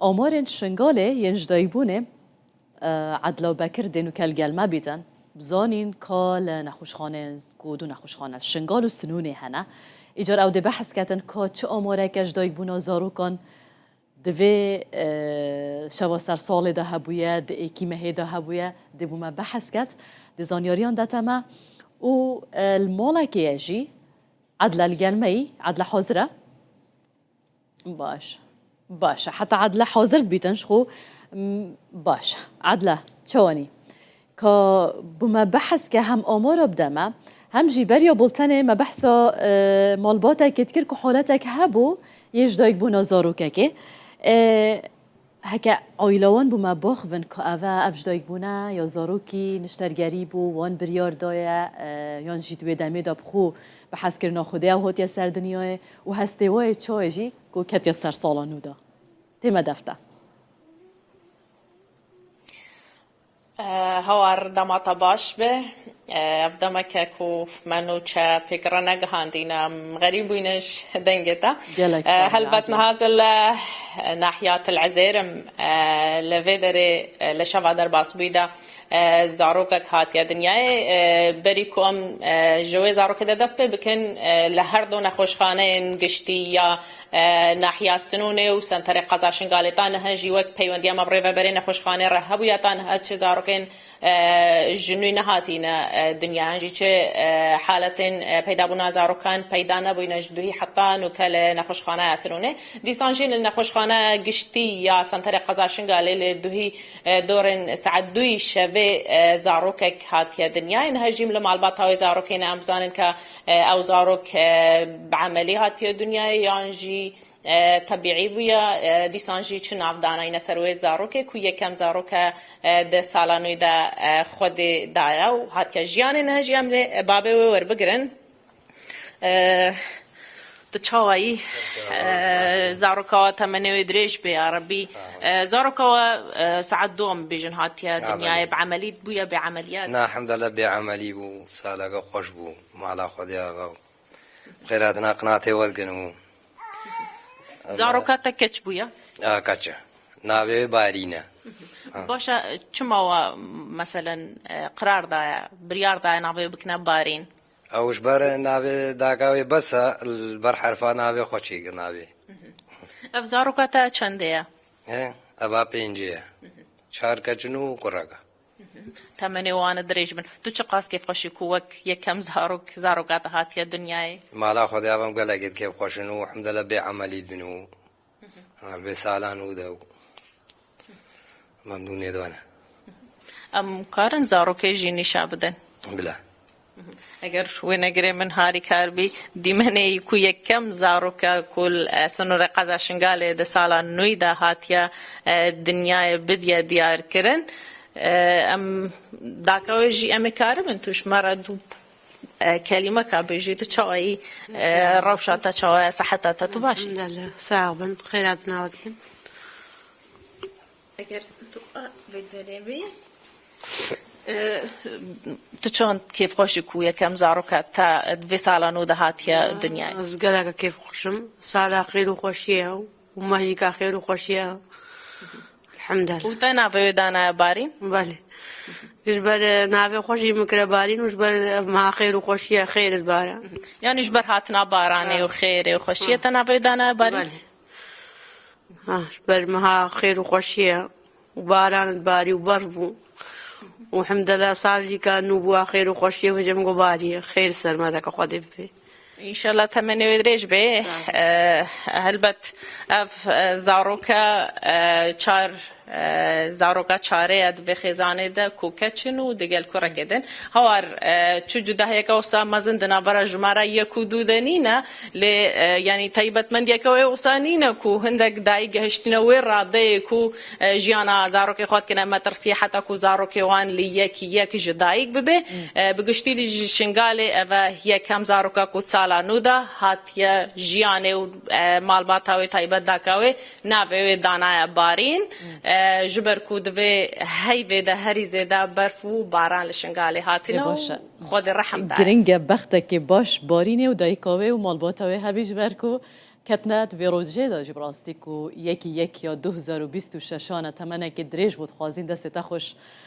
آمار شنگاله ینج دایبونه عدلا بکردن و کل گلمه بیدن بزانین کال نخوشخانه گودو نخوشخانه شنگال و سنونه هنه ایجار او ده بحث کتن که چه آماره کش دایبونا زارو کن دوی شوا سر سال ده هبویه ده ایکی مهی ده هبویه ده بوما بحث کت ده زانیاریان ده تما و المالک یجی عدل الگلمه عدل حاضره باشه حتى عدله حاضرت بيتنش خو باشه عدله چواني كا بما بحث كهم آمار بدما هم جيبريا بولتنه ما بحثا مالباتك كتكر كحالتك هبو يش دايك بو نظارو كاكي هكا عيلوان بما باخفن كأفا أفج دايك بونا يا زاروكي نشتر غريبو وان بريار دايا يان جيت ويدامي دابخو بحث كرنا خوديا و هوتيا سر دنيا و هستيوه چاوه جي كو كتيا سر سالانو دا تيما دفتا هوار دماتا باش به افدما که کوف منو چه فکر نگهاندینا غریب وینش دنگتا هلبت مهازل ناحيات العزيرم لفيدري لشفا در باس بيدا زاروكك هاتيا دنياي بريكم جوي زاروك ده دست بكن لهر دو نخوشخانه قشتي يا ناحية سنونة وسنتر قزاشن قالتان هجي وقت بيونديا مبريفا بري نخوشخانه رهبو ياتان هاتش زاروكين جنوی نهاتینا دنیا هنجی چه حالتين پیدا بونا زاروکان پیدا نبوینا جدوهی حتی نکل نخوشخانه اسرونه دیسانجین نخوشخانه گشتی یا سنتر قزاشن قاله لدوهی دورن سعدوی شوه زاروکک هاتیا دنیا این هجیم لمالبات هاوی زاروکین امزانن که او زاروک بعملی هاتیا دنیا یانجی طبيعي بويا ديسانجي چناف دانا این سروی زاروکه کو یکم زاروکه ده سالانوی ده خود دایا و هاتیا جیان نهجی عمله بابه ور بگرن تشاوي زاروكا تمنوي دريش بعربي زاروكا سعد دوم بيجن هاتيا دنيا بعملية بويا بعمليات نا الحمد لله بعملي بو سالقا خوش بو مالا خديا خيراتنا قناتي ولقنو زاروكا تكتش بويا كاتشا نابي بارينا باشا چما مثلا قرار دا بريار دا نابي بكنا بارين اوش بار نابي داكاوي بس البر حرفا نابي خوشي نابي اف زاروكا تا چنده ابا پنجه چهار کچنو قراغا تمني وانا دريج من تو چه قاس كيف خوشي كوك يكم زاروكا تا هاتيا دنياي مالا خدي ابم قلقت كيف خوشنو الحمد لله بعملي دنو بسالانو دو ممنون يدوانا ام كارن زاروكي جيني شابدن بلا اگر ونگره من هاری کار بی دیمنه کو یکم زاروکا کل سنور قزاشنگاله ده سالا نوی ده هاتیا دنیای بدیا دیار کرن ام داکاوی جی ام کار من توش مرا دو كلمة كابيجي تشاوي روشة تشاوي صحتها تتباشي لا صعبا خيراتنا ودكن اگر تو بدري تشون كيف خوشي كويا كم زاروكا تا دفي سالانو ده هاتيا دنياي أزقلقا كيف خوشم سالا خير وخوشيها ومهجيكا خير وخوشيها الحمد لله وتنا بيدانا بارين بله جبر نافي خوشي مكرا بارين وجبر مع خير وخوشيها خير البارا يعني جبر هاتنا باراني وخير وخوشية تنا بيدانا بارين بله جبر مع خير وخوشيها وباران الباري وبربو والحمد لله صار كانوا بوا خير وخوشيه وجم قباري خير سر ما ذاك خدي فيه ان شاء الله تمني ودريج به هلبت اف زاروكا چار زاروكا چاره اد و خزانه ده کوکچنو دگل کورا گدن هوار چو جدا هيك اوسا مزندنا برا جمارا يكو دودنينا ل يعني طيبت من يكو اوسانينا كو هندك دايق هشتنا وراده كو جيانا زاروكي خود كنا مترسي حتى كو زاروكي وان ليك يك جدايق ببه بگشتي لي شنگاله اوا يكم زاروكا كو سالا نودا هاتيا جيانه مالباتاوي طيبت داكاوي نابه دانا بارين جبر كودوي هيفي ده هريزه ده برفو باران لشنگاله هاتينو خود رحم دار گرنگ بختك باش بارينه و دايكاوي و مالباتاوي هبيج بركو کتنات ویروجه دا جبراستی کو یکی یا 2026 تمنه که دریج بود خوازین دست تا خوش